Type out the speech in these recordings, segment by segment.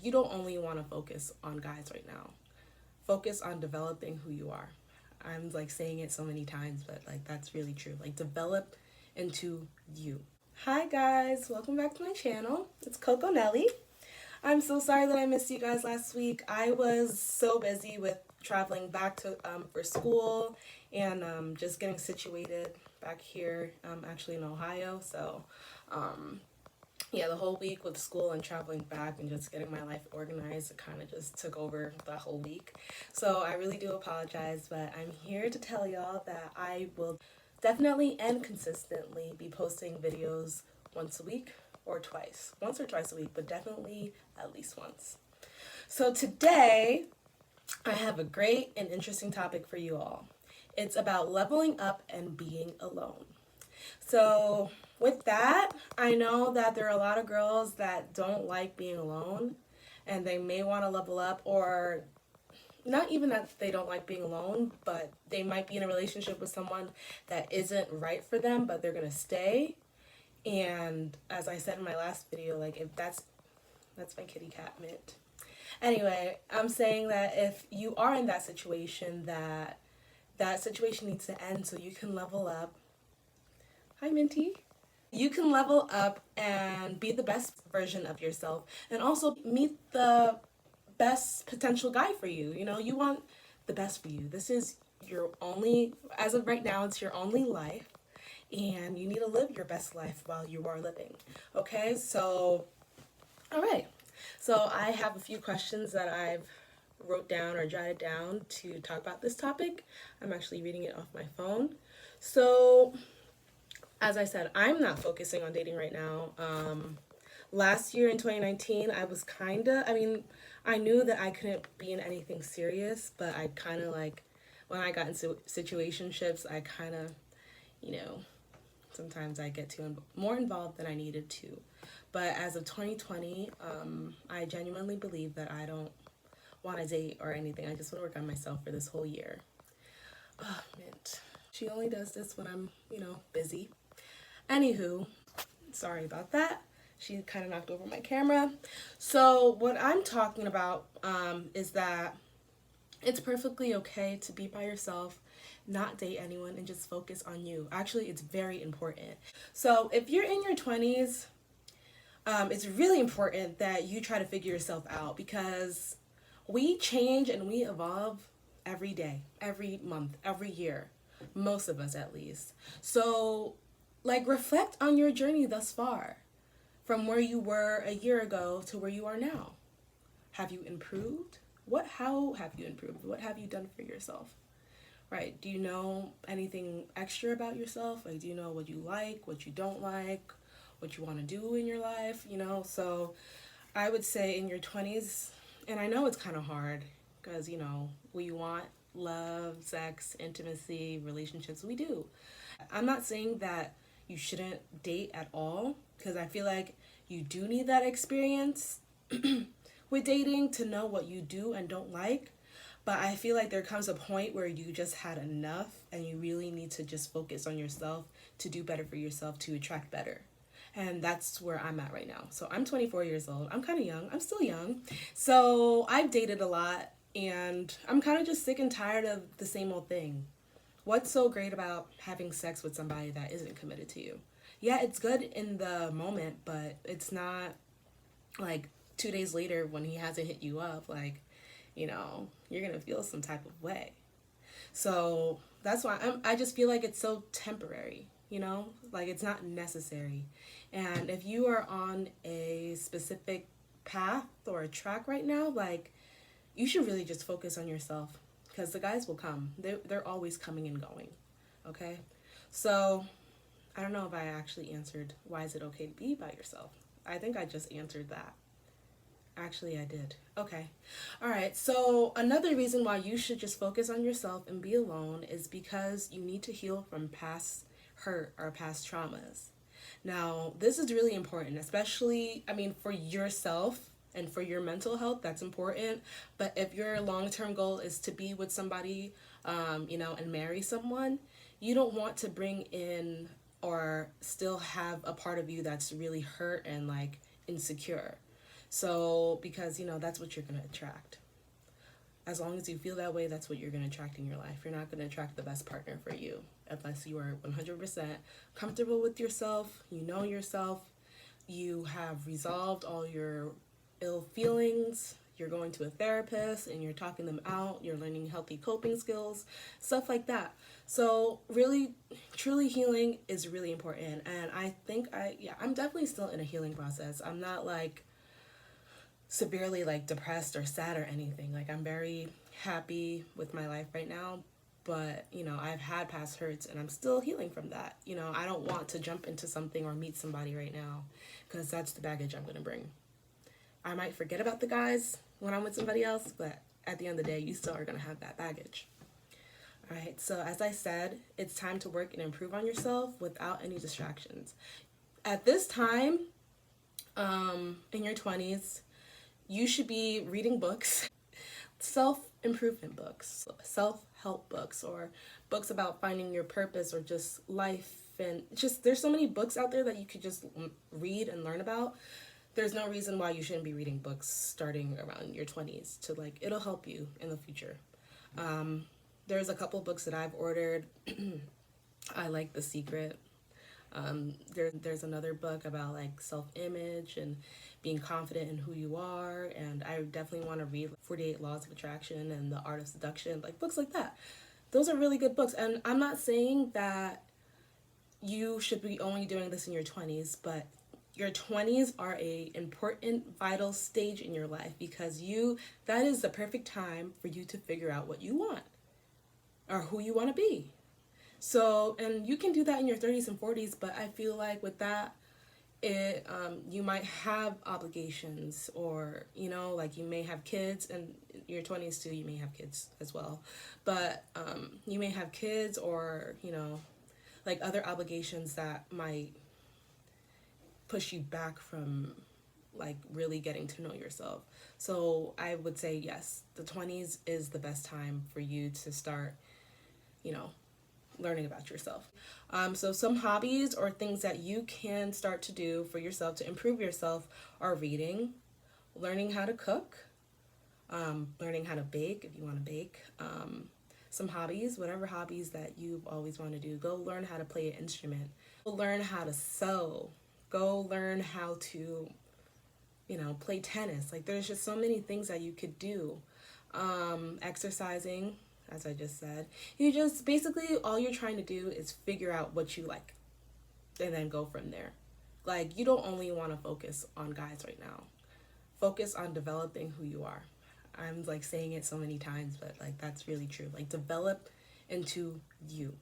you don't only want to focus on guys right now. Focus on developing who you are. I'm like saying it so many times, but like that's really true. Like develop into you. Hi guys, welcome back to my channel. It's Coco Nelly. I'm so sorry that I missed you guys last week. I was so busy with traveling back to for school and just getting situated back here, actually in Ohio. So yeah, the whole week with school and traveling back and just getting my life organized, it kind of just took over the whole week. So I really do apologize, but I'm here to tell y'all that I will definitely and consistently be posting videos once a week or twice. Once or twice a week, but definitely at least once. So today, I have a great and interesting topic for you all. It's about leveling up and being alone. So, with that, I know that there are a lot of girls that don't like being alone and they may want to level up, or not even that they don't like being alone, but they might be in a relationship with someone that isn't right for them, but they're going to stay. And as I said in my last video, like if that's my kitty cat Mint. Anyway, I'm saying that if you are in that situation, that situation needs to end so you can level up. Hi, Minty. You can level up and be the best version of yourself and also meet the best potential guy for you. You know, you want the best for you. This is your only, as of right now, it's your only life and you need to live your best life while you are living. Okay, so, all right. So I have a few questions that I've wrote down or jotted down to talk about this topic. I'm actually reading it off my phone. So, as I said, I'm not focusing on dating right now. Last year in 2019, I was I knew that I couldn't be in anything serious, but I kind of like, when I got into situationships, I kind of, you know, sometimes I get too more involved than I needed to. But as of 2020, I genuinely believe that I don't want to date or anything. I just want to work on myself for this whole year. Oh, Mint. She only does this when I'm, busy. Anywho, sorry about that. She kind of knocked over my camera. So what I'm talking about is that it's perfectly okay to be by yourself, not date anyone, and just focus on you. Actually, it's very important. So if you're in your 20s, it's really important that you try to figure yourself out because we change and we evolve every day, every month, every year. Most of us, at least. So, like, reflect on your journey thus far from where you were a year ago to where you are now. Have you improved? How have you improved? What have you done for yourself? Right? Do you know anything extra about yourself? Like, do you know what you like, what you don't like, what you want to do in your life? So I would say in your 20s, and I know it's kind of hard because, we want love, sex, intimacy, relationships. We do. I'm not saying that you shouldn't date at all because I feel like you do need that experience with dating to know what you do and don't like. But I feel like there comes a point where you just had enough and you really need to just focus on yourself to do better for yourself, to attract better. And that's where I'm at right now. So I'm 24 years old. I'm kind of young. I'm still young. So I've dated a lot and I'm kind of just sick and tired of the same old thing. What's so great about having sex with somebody that isn't committed to you? Yeah, it's good in the moment, but it's not like 2 days later when he hasn't hit you up, like, you're going to feel some type of way. So that's why I just feel like it's so temporary, like it's not necessary. And if you are on a specific path or a track right now, like, you should really just focus on yourself because the guys will come. They're always coming and going, okay? So I don't know if I actually answered why is it okay to be by yourself. I think I just answered that. Actually, I did. Okay. All right. So another reason why you should just focus on yourself and be alone is because you need to heal from past hurt or past traumas. Now, this is really important, especially, for yourself and for your mental health, that's important. But if your long-term goal is to be with somebody, and marry someone, you don't want to bring in or still have a part of you that's really hurt and like insecure. So, because, that's what you're going to attract. As long as you feel that way, that's what you're going to attract in your life. You're not going to attract the best partner for you unless you are 100% comfortable with yourself, you know yourself, you have resolved all your ill feelings, you're going to a therapist and you're talking them out, you're learning healthy coping skills, stuff like that. So really, truly healing is really important. And I think I'm definitely still in a healing process. I'm not like severely like depressed or sad or anything. Like, I'm very happy with my life right now, but I've had past hurts and I'm still healing from that. I don't want to jump into something or meet somebody right now because that's the baggage I'm going to bring. I might forget about the guys when I'm with somebody else, but at the end of the day, you still are going to have that baggage. All right, so as I said, it's time to work and improve on yourself without any distractions. At this time, in your 20s, you should be reading books, self-improvement books, self-help books, or books about finding your purpose or just life. And just, there's so many books out there that you could just read and learn about. There's no reason why you shouldn't be reading books starting around your 20s to it'll help you in the future. There's a couple books that I've ordered. I like The Secret. There's another book about self-image and being confident in who you are, and I definitely want to read 48 Laws of Attraction and The Art of Seduction, books like that. Those are really good books, and I'm not saying that you should be only doing this in your 20s, but your 20s are a important, vital stage in your life because that is the perfect time for you to figure out what you want or who you want to be. So, and you can do that in your 30s and 40s, but I feel like with that, you might have obligations, or you may have kids, and your 20s too, you may have kids as well, but you may have kids, or other obligations that might push you back from really getting to know yourself. So I would say yes, the 20s is the best time for you to start learning about yourself. So some hobbies or things that you can start to do for yourself to improve yourself are reading, learning how to cook, learning how to bake if you want to bake. Some hobbies, whatever hobbies that you've always wanted to do. Go learn how to play an instrument. Go learn how to sew. Go learn how to, play tennis. There's just so many things that you could do. Exercising, as I just said. You just, basically, all you're trying to do is figure out what you like and then go from there. You don't only want to focus on guys right now. Focus on developing who you are. I'm saying it so many times, but that's really true. Develop into you.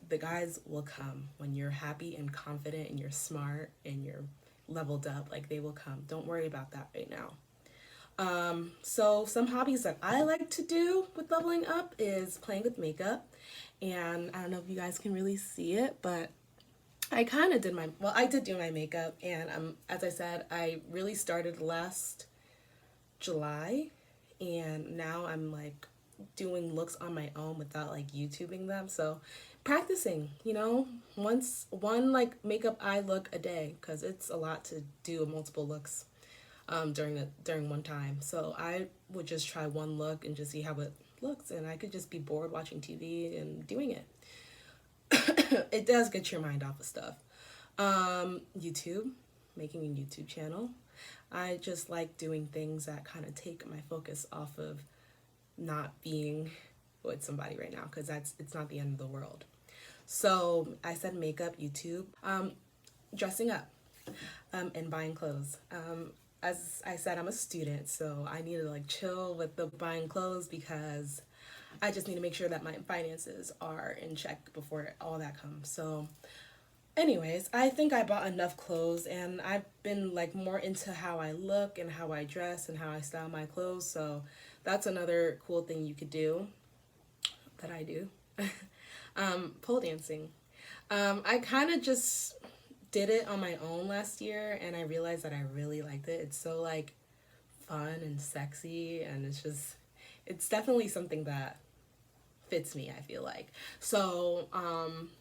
The guys will come when you're happy and confident and you're smart and you're leveled up. They will come. Don't worry about that right now. So some hobbies that I like to do with leveling up is playing with makeup. And I don't know if you guys can really see it, but I kind of I did do my makeup. And as I said, I really started last July. And now I'm doing looks on my own without YouTubing them. So practicing, one makeup eye look a day, because it's a lot to do multiple looks during one time. So I would just try one look and just see how it looks, and I could just be bored watching TV and doing it. It does get your mind off of stuff. YouTube, making a YouTube channel. I just like doing things that kind of take my focus off of not being with somebody right now, because it's not the end of the world. So I said makeup, YouTube, dressing up, and buying clothes. As I said, I'm a student, so I need to chill with the buying clothes because I just need to make sure that my finances are in check before all that comes. So anyways, I think I bought enough clothes, and I've been more into how I look and how I dress and how I style my clothes. So that's another cool thing you could do that I do. Pole dancing. I kind of just did it on my own last year, and I realized that I really liked it. It's so fun and sexy, and it's definitely something that fits me, I feel like. So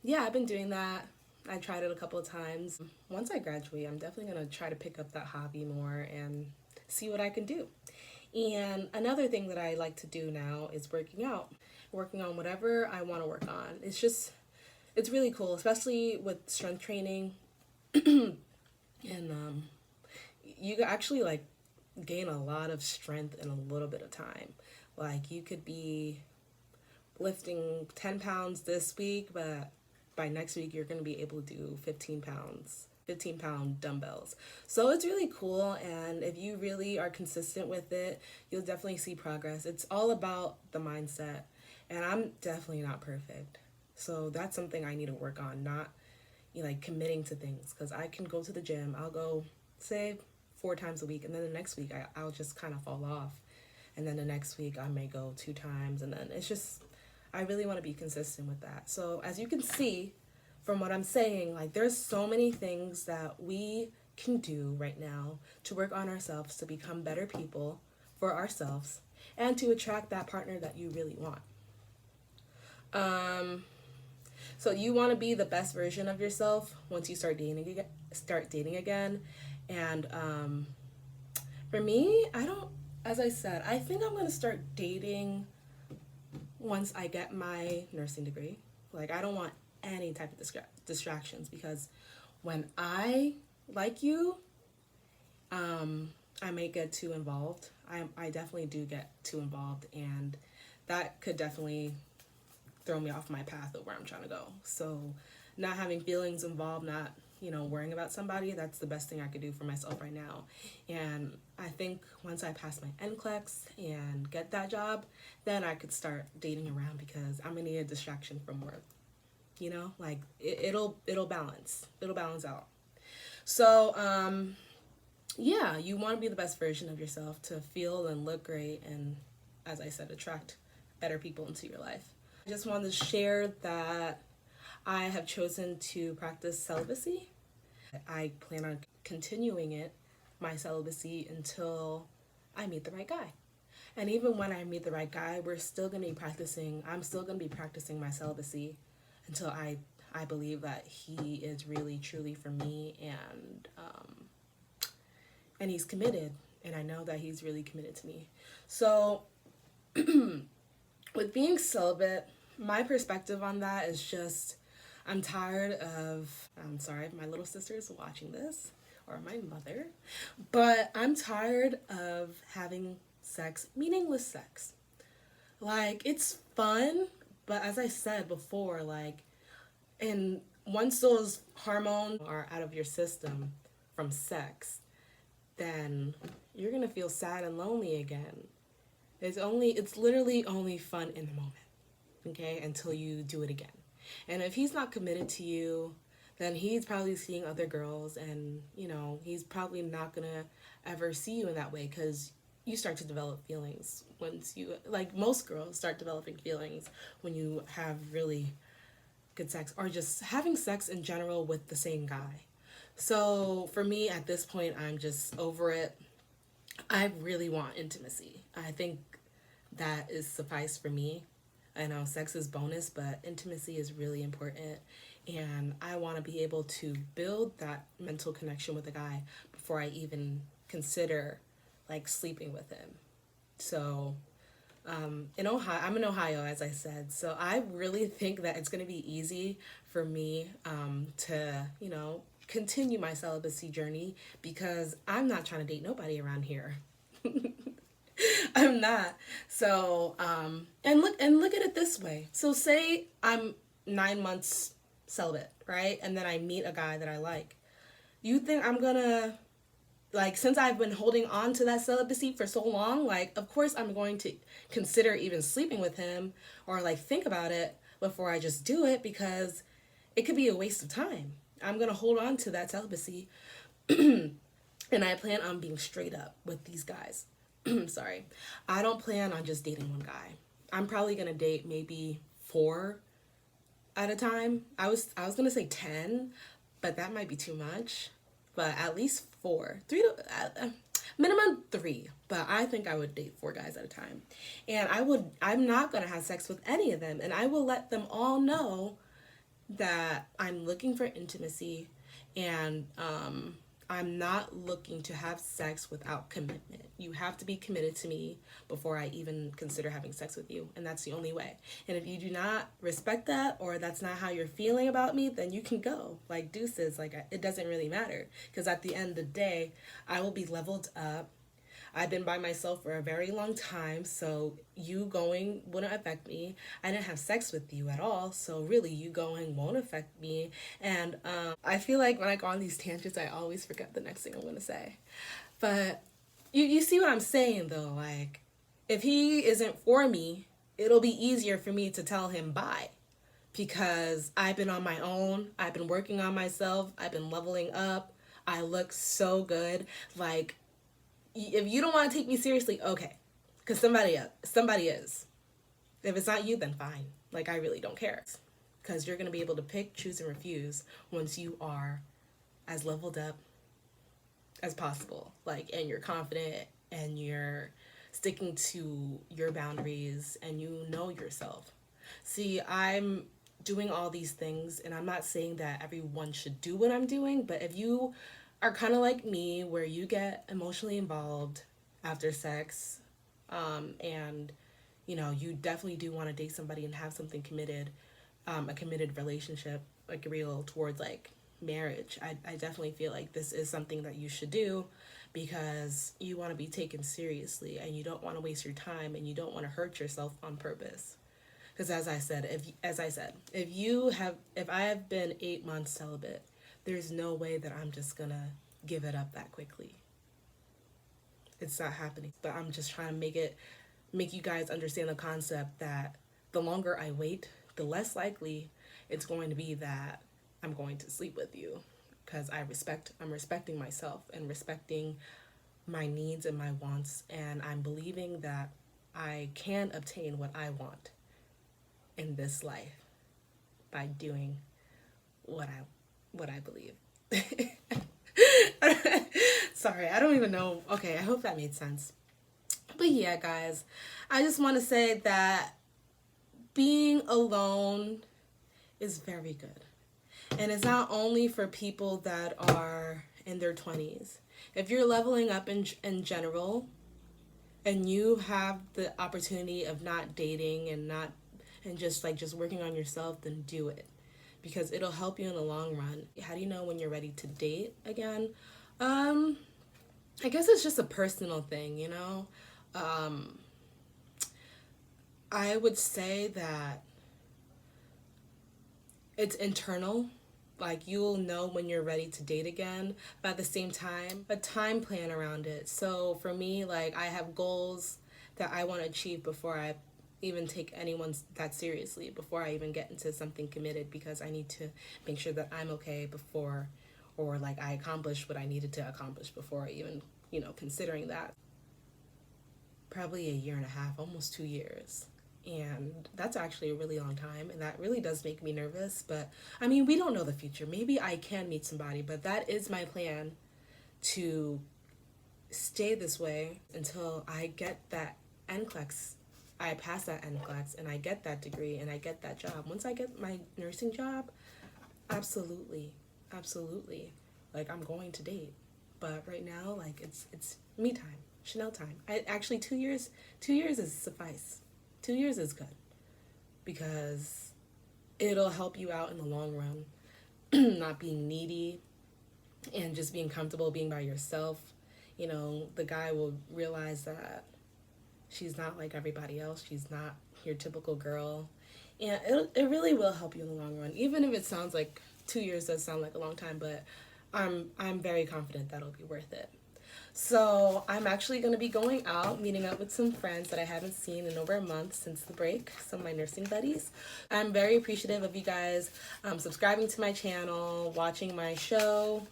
yeah, I've been doing that. I tried it a couple of times. Once I graduate, I'm definitely going to try to pick up that hobby more and see what I can do. And another thing that I like to do now is working on whatever I want to work on. It's really cool, especially with strength training. And you actually like gain a lot of strength in a little bit of time. Like you could be lifting 10 pounds this week, but by next week you're going to be able to do 15-pound dumbbells. So it's really cool, and if you really are consistent with it, you'll definitely see progress. It's all about the mindset, and I'm definitely not perfect. So that's something I need to work on, not like committing to things, because I can go to the gym, I'll go say 4 times a week, and then the next week I'll just kind of fall off, and then the next week I may go 2 times, and then it's just, I really want to be consistent with that. So as you can see from what I'm saying, like there's so many things that we can do right now to work on ourselves, to become better people for ourselves, and to attract that partner that you really want. So you want to be the best version of yourself once you start dating again. And for me, as I said, I think I'm going to start dating once I get my nursing degree. Like, I don't want any type of distractions, because when I like you, I may get too involved. I definitely do get too involved, and that could definitely throw me off my path of where I'm trying to go. So not having feelings involved, not worrying about somebody, that's the best thing I could do for myself right now. And I think once I pass my NCLEX and get that job, then I could start dating around, because I'm gonna need a distraction from work. Like it'll balance out. So yeah, you want to be the best version of yourself, to feel and look great, and as I said, attract better people into your life. I just wanted to share that I have chosen to practice celibacy. I plan on continuing my celibacy until I meet the right guy. And even when I meet the right guy, I'm still going to be practicing my celibacy until I believe that he is really truly for me, and he's committed, and I know that he's really committed to me. So with being celibate, my perspective on that is just, I'm sorry if my little sister is watching this, or my mother, but I'm tired of having meaningless sex. Like, it's fun, but as I said before, like, and once those hormones are out of your system from sex, then you're gonna feel sad and lonely again. It's literally only fun in the moment, okay, until you do it again. And if he's not committed to you, then he's probably seeing other girls, and he's probably not gonna ever see you in that way, because you start to develop feelings once like most girls start developing feelings when you have really good sex, or just having sex in general with the same guy. So for me, at this point, I'm just over it. I really want intimacy. I think that is suffice for me. I know sex is bonus, but intimacy is really important. And I want to be able to build that mental connection with a guy before I even consider like sleeping with him. So I'm in Ohio, as I said. So I really think that it's going to be easy for me to, continue my celibacy journey, because I'm not trying to date nobody around here. I'm not. So, and look at it this way. So say I'm 9 months celibate, right? And then I meet a guy that I like. You think I'm gonna, like, since I've been holding on to that celibacy for so long, like, of course I'm going to consider even sleeping with him, or like think about it before I just do it, because it could be a waste of time. I'm gonna hold on to that celibacy and I plan on being straight up with these guys. Sorry. I don't plan on just dating one guy. I'm probably gonna date maybe 4 at a time. I was gonna say 10, but that might be too much. But at least 4, minimum 3. But I think I would date 4 guys at a time, and I'm not gonna have sex with any of them, and I will let them all know that I'm looking for intimacy, and I'm not looking to have sex without commitment. You have to be committed to me before I even consider having sex with you, and that's the only way. And if you do not respect that, or that's not how you're feeling about me, then you can go. Like deuces, like it doesn't really matter, because at the end of the day, I will be leveled up. I've been by myself for a very long time, so you going wouldn't affect me. I didn't have sex with you at all, so really you going won't affect me. And I feel like when I go on these tangents, I always forget the next thing I'm gonna say. But you see what I'm saying though? Like, if he isn't for me, it'll be easier for me to tell him bye, because I've been on my own. I've been working on myself. I've been leveling up. I look so good. Like, if you don't want to take me seriously, okay, because somebody is. If it's not you, then fine. Like, I really don't care, because you're gonna be able to pick, choose, and refuse once you are as leveled up as possible. Like, and you're confident, and you're sticking to your boundaries, and you know yourself. See, I'm doing all these things, and I'm not saying that everyone should do what I'm doing, but if you are kind of like me, where you get emotionally involved after sex, and you definitely do want to date somebody and have something committed, a committed relationship, like real towards like marriage. I definitely feel like this is something that you should do, because you want to be taken seriously, and you don't want to waste your time, and you don't want to hurt yourself on purpose. Because as I said, if I have been 8 months celibate, there's no way that I'm just gonna give it up that quickly. It's not happening. But I'm just trying to make you guys understand the concept that the longer I wait, the less likely it's going to be that I'm going to sleep with you, because I'm respecting myself and respecting my needs and my wants, and I'm believing that I can obtain what I want in this life by doing what I believe. Sorry, I don't even know. Okay, I hope that made sense. But yeah, guys, I just want to say that being alone is very good. And it's not only for people that are in their 20s. If you're leveling up in general, and you have the opportunity of not dating and just working on yourself, then do it, because it'll help you in the long run. How do you know when you're ready to date again? I guess it's just a personal thing, you know? I would say that it's internal. Like, you'll know when you're ready to date again, but at the same time, a time plan around it. So for me, like, I have goals that I want to achieve before I even take anyone that seriously, before I even get into something committed, because I need to make sure that I'm okay before, or like I accomplished what I needed to accomplish before even, considering that. Probably a year and a half, almost 2 years. And that's actually a really long time, and that really does make me nervous. But I mean, we don't know the future. Maybe I can meet somebody, but that is my plan, to stay this way until I get that NCLEX. I pass that NCLEX, and I get that degree, and I get that job. Once I get my nursing job, absolutely, absolutely, like, I'm going to date. But right now, like, it's me time, Chanel time. I actually 2 years is suffice. 2 years is good, because it'll help you out in the long run. Not being needy, and just being comfortable being by yourself. The guy will realize that she's not like everybody else. She's not your typical girl. And it really will help you in the long run. Even if it sounds like 2 years does sound like a long time, but I'm very confident that'll be worth it. So I'm actually going to be going out, meeting up with some friends that I haven't seen in over a month since the break, some of my nursing buddies. I'm very appreciative of you guys subscribing to my channel, watching my show,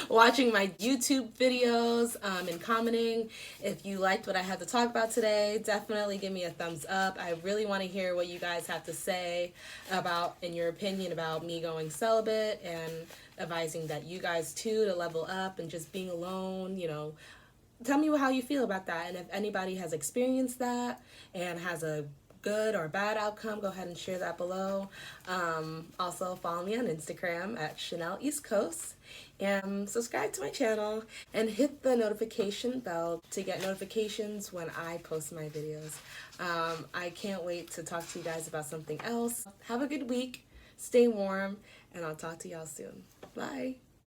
watching my YouTube videos, and commenting. If you liked what I had to talk about today, definitely give me a thumbs up. I really want to hear what you guys have to say about, in your opinion, about me going celibate, and advising that you guys too to level up and just being alone. Tell me how you feel about that, and if anybody has experienced that and has a good or bad outcome, go ahead and share that below. Also follow me on Instagram at Chanel East Coast, and subscribe to my channel and hit the notification bell to get notifications when I post my videos. I can't wait to talk to you guys about something else. Have a good week, stay warm, and I'll talk to y'all soon. Bye.